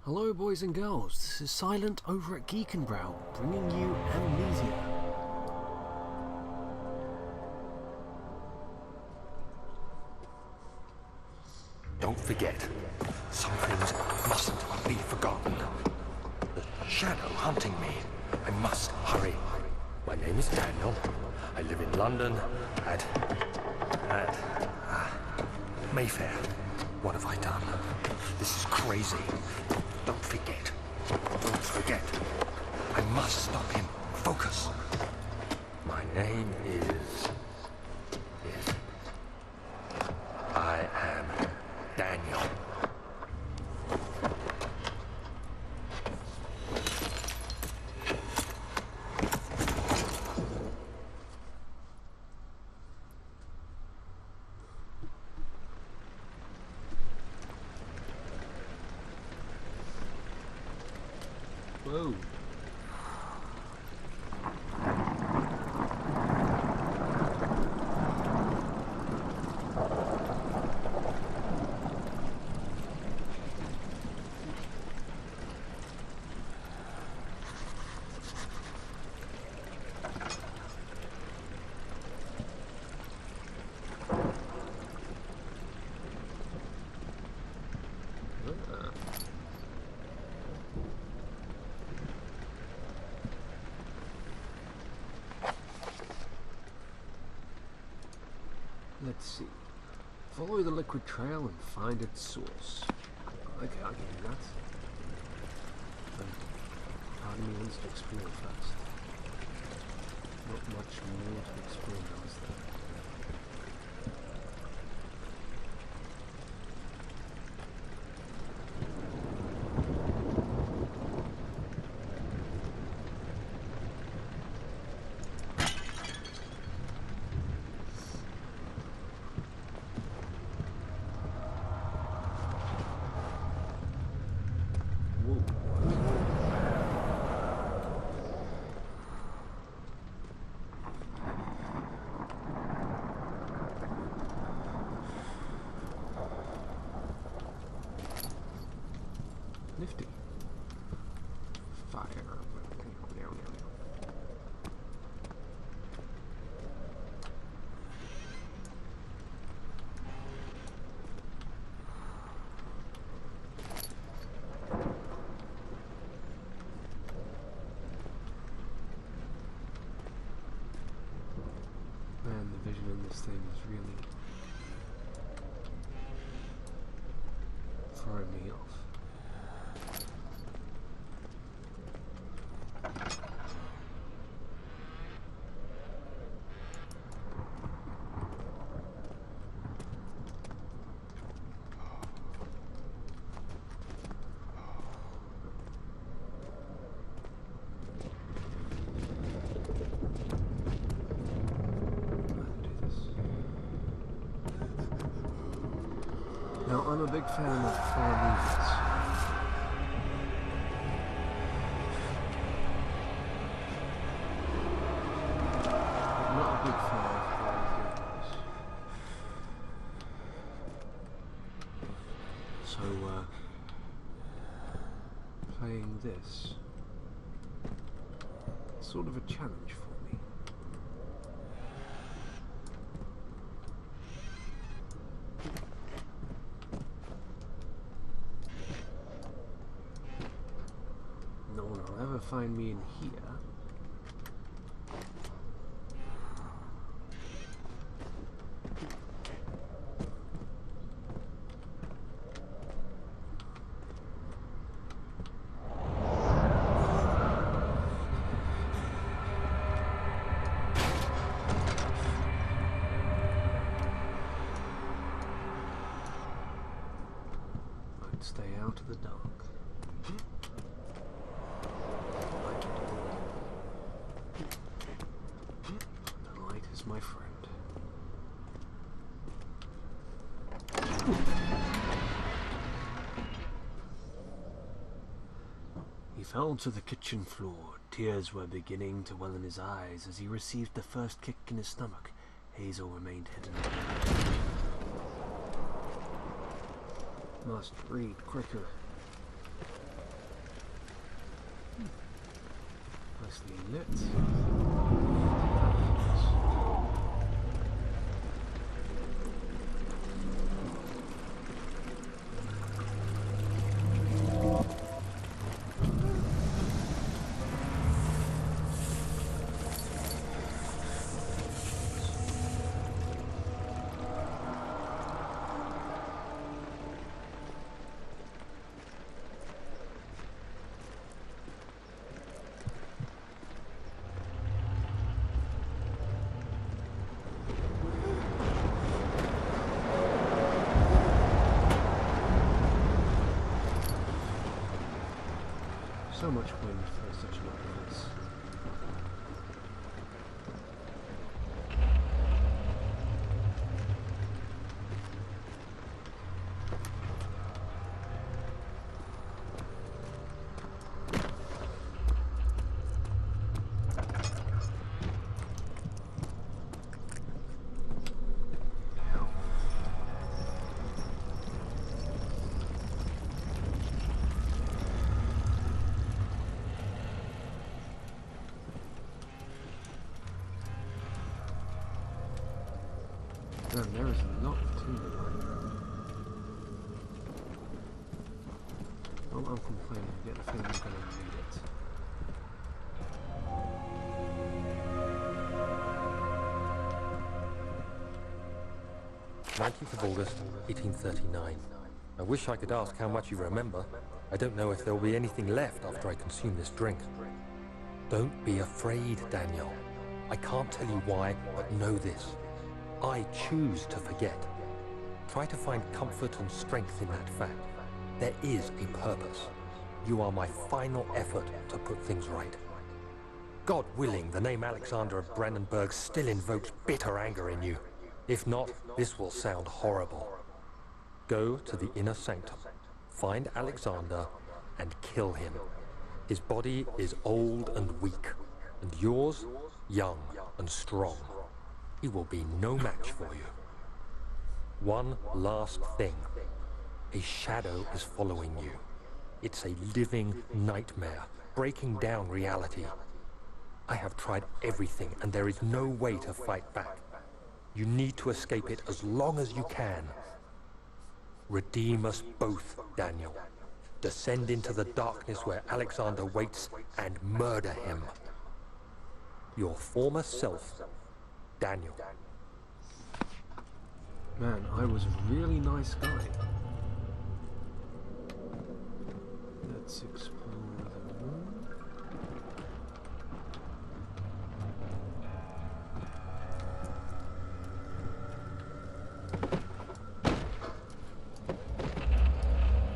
Hello boys and girls, this is Silent over at Geekenbrau, bringing you Amnesia. Don't forget, some things mustn't be forgotten. The shadow hunting me. I must hurry. My name is Daniel. I live in London at Mayfair. What have I done? This is crazy. Don't forget. Don't forget. I must stop him. Focus. My name is... I am Daniel. Whoa. Let's see. Follow the liquid trail and find its source. Okay, I can do that. But part of me wants to explore first. Not much more to explore now, is there? Nifty. Fire. Man, the vision in this thing is really throwing me off. Now, I'm a big fan of horror movies. I'm not a big fan of horror movies. So, playing this, sort of a challenge for me. No one will ever find me in here. I'd stay out of the dark. My friend. He fell to the kitchen floor. Tears were beginning to well in his eyes as he received the first kick in his stomach. Hazel remained hidden. Must read quicker. nicely lit. So much wind for such a night as this. Man, there is a lot to the line. I'm complaining. I get the feeling I'm going to read it. August 1839. I wish I could ask how much you remember. I don't know if there will be anything left after I consume this drink. Don't be afraid, Daniel. I can't tell you why, but know this. I choose to forget. Try to find comfort and strength in that fact. There is a purpose. You are my final effort to put things right. God willing, the name Alexander of Brandenburg still invokes bitter anger in you. If not, this will sound horrible. Go to the inner sanctum, find Alexander, and kill him. His body is old and weak, and yours, young and strong. He will be no match for you. One last thing. A shadow is following you. It's a living nightmare, breaking down reality. I have tried everything, and there is no way to fight back. You need to escape it as long as you can. Redeem us both, Daniel. Descend into the darkness where Alexander waits and murder him. Your former self, Daniel. Man, I was a really nice guy. Let's explore the room.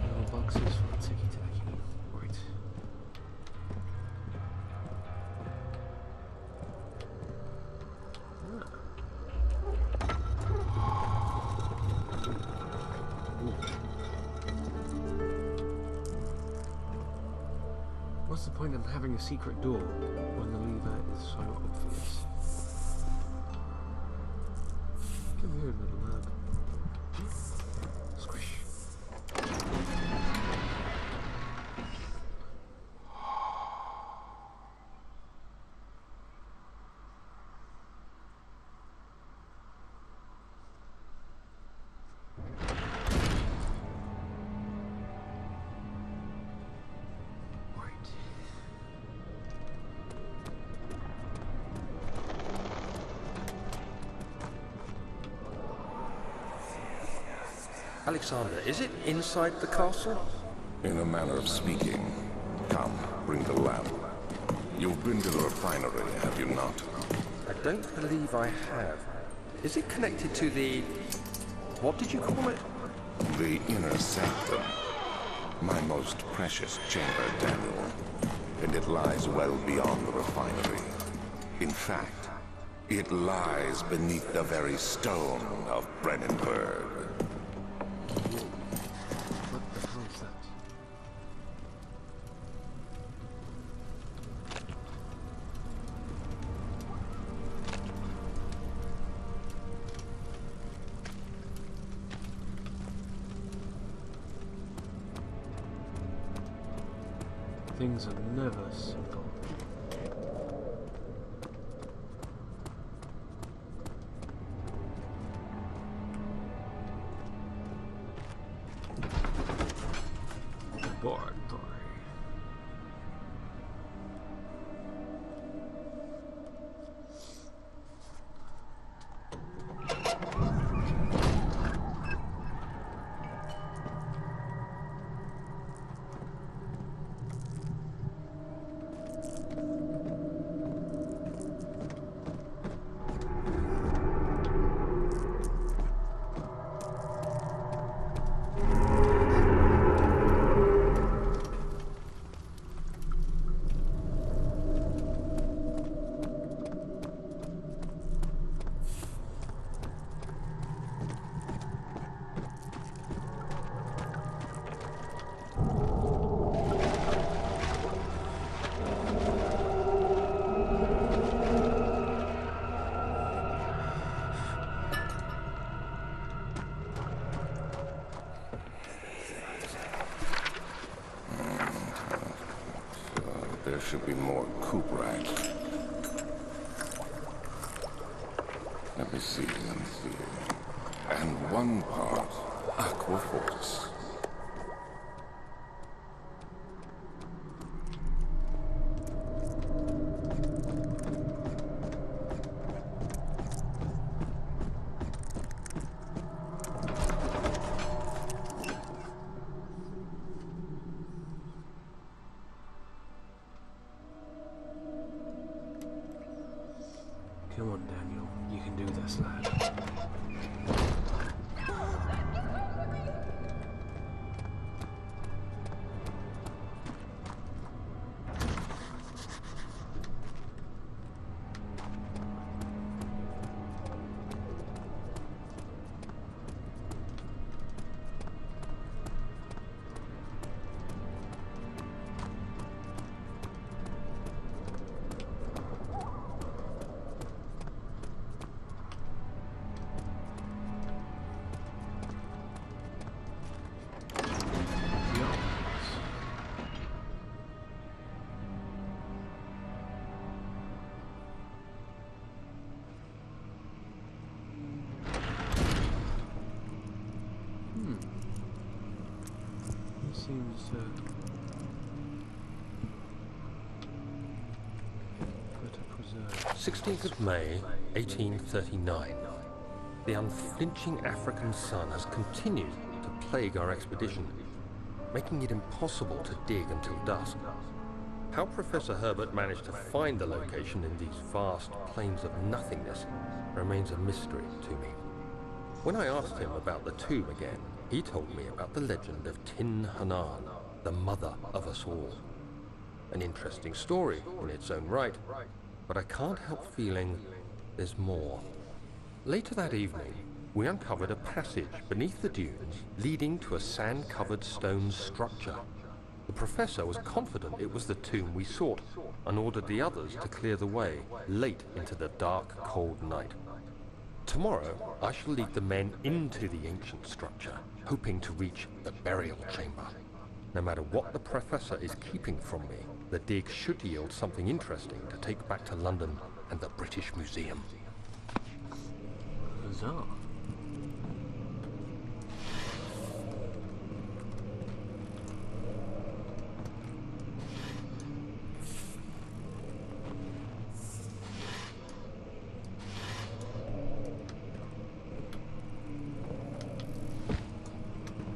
No boxes for ticky-tacky. Right. What's the point in having a secret door when the lever is so obvious? Come here, little lad. Squish. Alexander, is it inside the castle? In a manner of speaking. Come, bring the lamp. You've been to the refinery, have you not? I don't believe I have. Is it connected to the... what did you call it? The inner sanctum. My most precious chamber, Daniel. And it lies well beyond the refinery. In fact, it lies beneath the very stone of Brandenburg. What the hell is that? Things are never simple. laboratory. There should be more coop racks. Let me see. And one part aquaforce. Come on, Daniel. You can do this, lad. Seems better preserved. 16th of May, 1839. The unflinching African sun has continued to plague our expedition, making it impossible to dig until dusk. How Professor Herbert managed to find the location in these vast plains of nothingness remains a mystery to me. When I asked him about the tomb again, he told me about the legend of Tin Hanan, the mother of us all. An interesting story in its own right, but I can't help feeling there's more. Later that evening, we uncovered a passage beneath the dunes leading to a sand-covered stone structure. The professor was confident it was the tomb we sought and ordered the others to clear the way late into the dark, cold night. Tomorrow, I shall lead the men into the ancient structure, hoping to reach the burial chamber. No matter what the professor is keeping from me, the dig should yield something interesting to take back to London and the British Museum. Huzzah.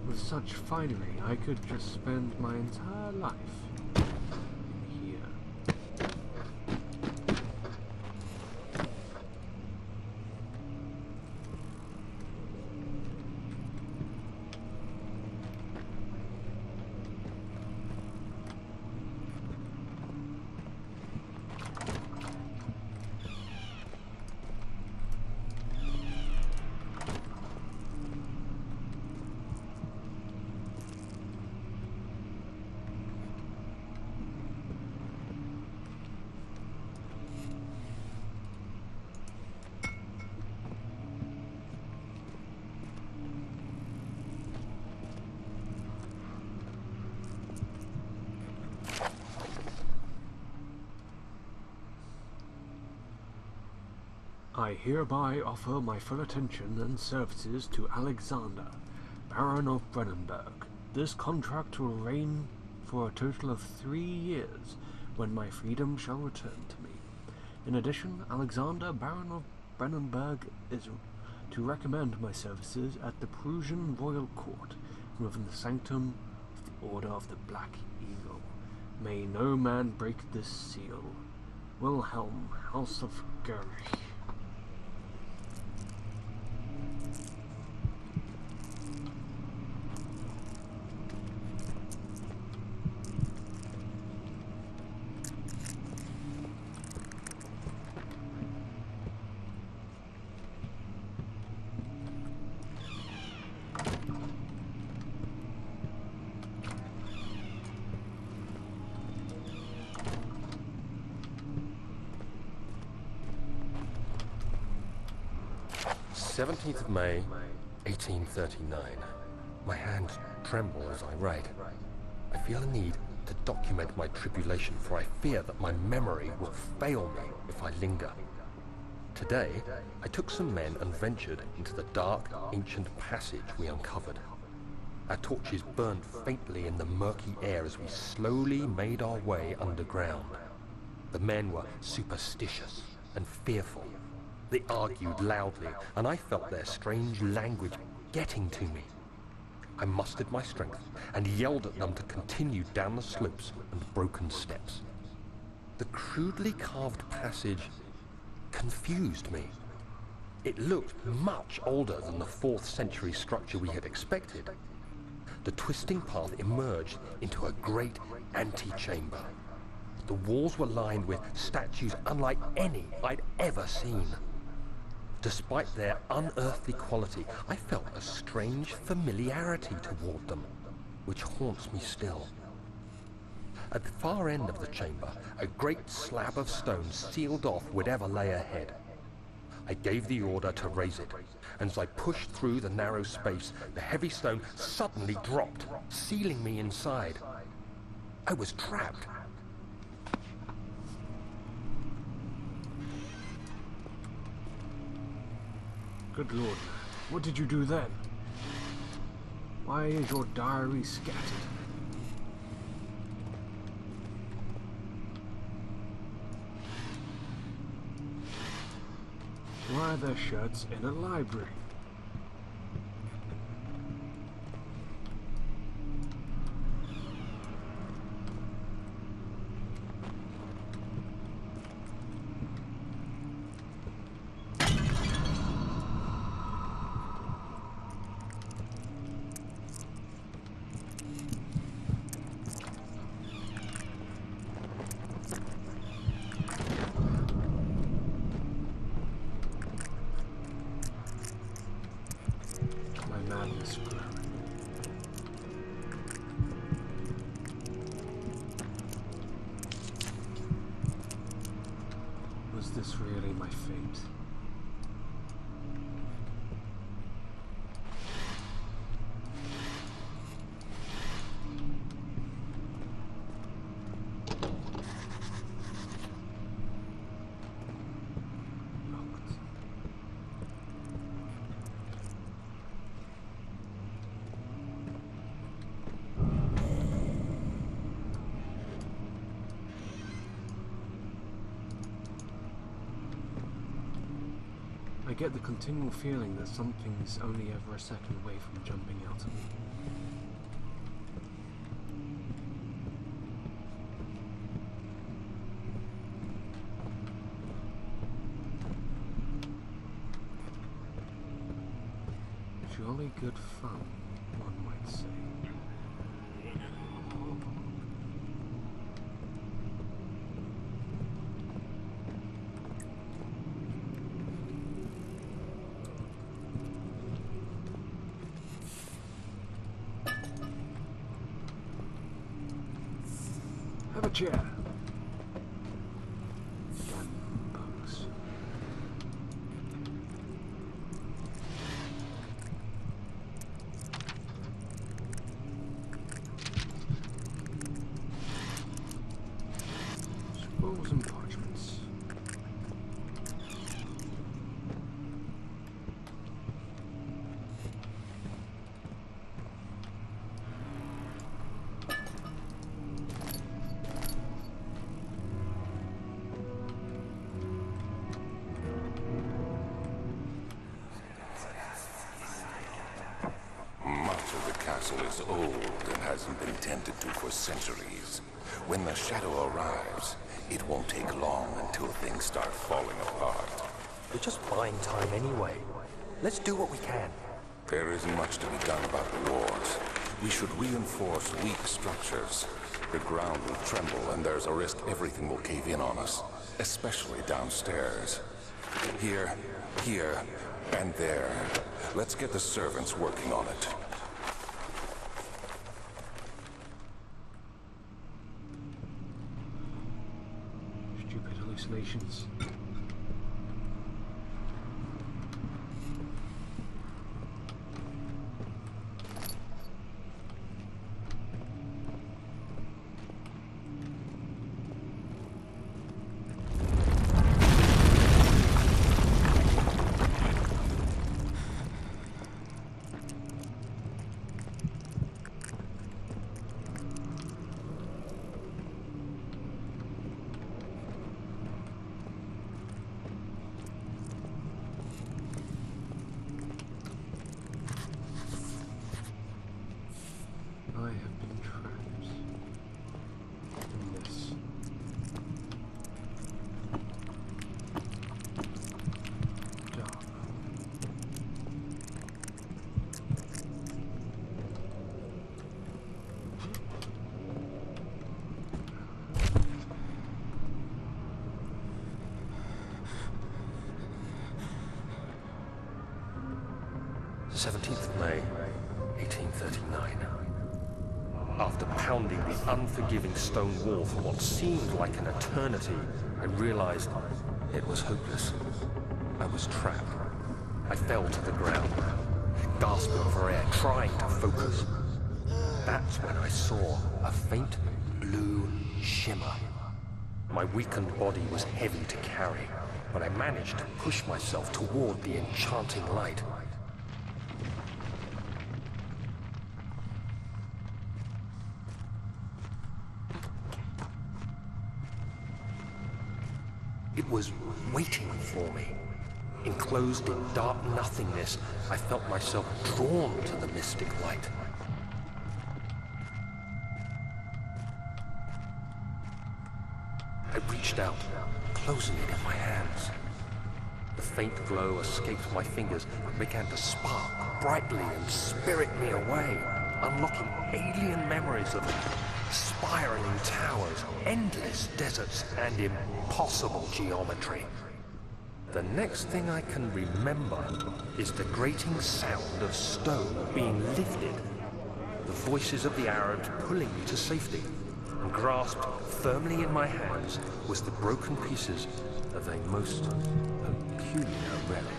With such finery, I could just spend my entire life here. I hereby offer my full attention and services to Alexander, Baron of Brennenburg. This contract will for a total of 3 years, when my freedom shall return to me. In addition, Alexander, Baron of Brennenberg, is to recommend my services at the Prussian Royal Court within the sanctum of the Order of the Black Eagle. May no man break this seal. Wilhelm, House of Gurich. May 1839. My hands tremble as I write. I feel a need to document my tribulation, for I fear that my memory will fail me if I linger. Today, I took some men and ventured into the dark, ancient passage we uncovered. Our torches burned faintly in the murky air as we slowly made our way underground. The men were superstitious and fearful. They argued loudly, and I felt their strange language getting to me. I mustered my strength and yelled at them to continue down the slopes and broken steps. The crudely carved passage confused me. It looked much older than the 4th century structure we had expected. The twisting path emerged into a great antechamber. The walls were lined with statues unlike any I'd ever seen. Despite their unearthly quality, I felt a strange familiarity toward them, which haunts me still. At the far end of the chamber, a great slab of stone sealed off whatever lay ahead. I gave the order to raise it, and as I pushed through the narrow space, the heavy stone suddenly dropped, sealing me inside. I was trapped. Good Lord, man. What did you do then? Why is your diary scattered? Why are there shirts in a library? Was this really my fate? I get the continual feeling that something's only ever a second away from jumping out at me. Jolly good fun, one might say. Have a chair. Damn bugs. Scrolls and parchments. attempted to for centuries. When the shadow arrives, it won't take long until things start falling apart. We're just buying time anyway. Let's do what we can. There isn't much to be done about the wars. We should reinforce weak structures. The ground will tremble, and there's a risk everything will cave in on us, especially downstairs. Here, and there. Let's get the servants working on it. Stupid hallucinations. I have been trapped in this. Dark. The 17th of May, 1839. After pounding the unforgiving stone wall for what seemed like an eternity, I realized it was hopeless. I was trapped. I fell to the ground, gasping for air, trying to focus. That's when I saw a faint blue shimmer. My weakened body was heavy to carry, but I managed to push myself toward the enchanting light. It was waiting for me. Enclosed in dark nothingness, I felt myself drawn to the mystic light. I reached out, closing it in my hands. The faint glow escaped my fingers and began to spark brightly and spirit me away, unlocking alien memories of spiraling towers, endless deserts, and impossible geometry. The next thing I can remember is the grating sound of stone being lifted, the voices of the Arabs pulling me to safety, and grasped firmly in my hands was the broken pieces of a most peculiar relic.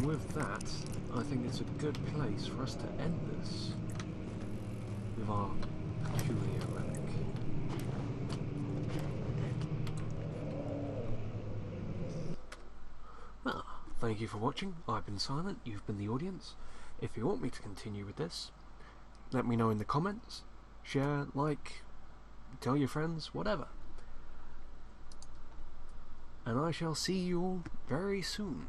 With that, I think it's a good place for us to end this with our peculiar relic. Well, thank you for watching. I've been Silent, you've been the audience. If you want me to continue with this, let me know in the comments, share, like, tell your friends, whatever. And I shall see you all very soon.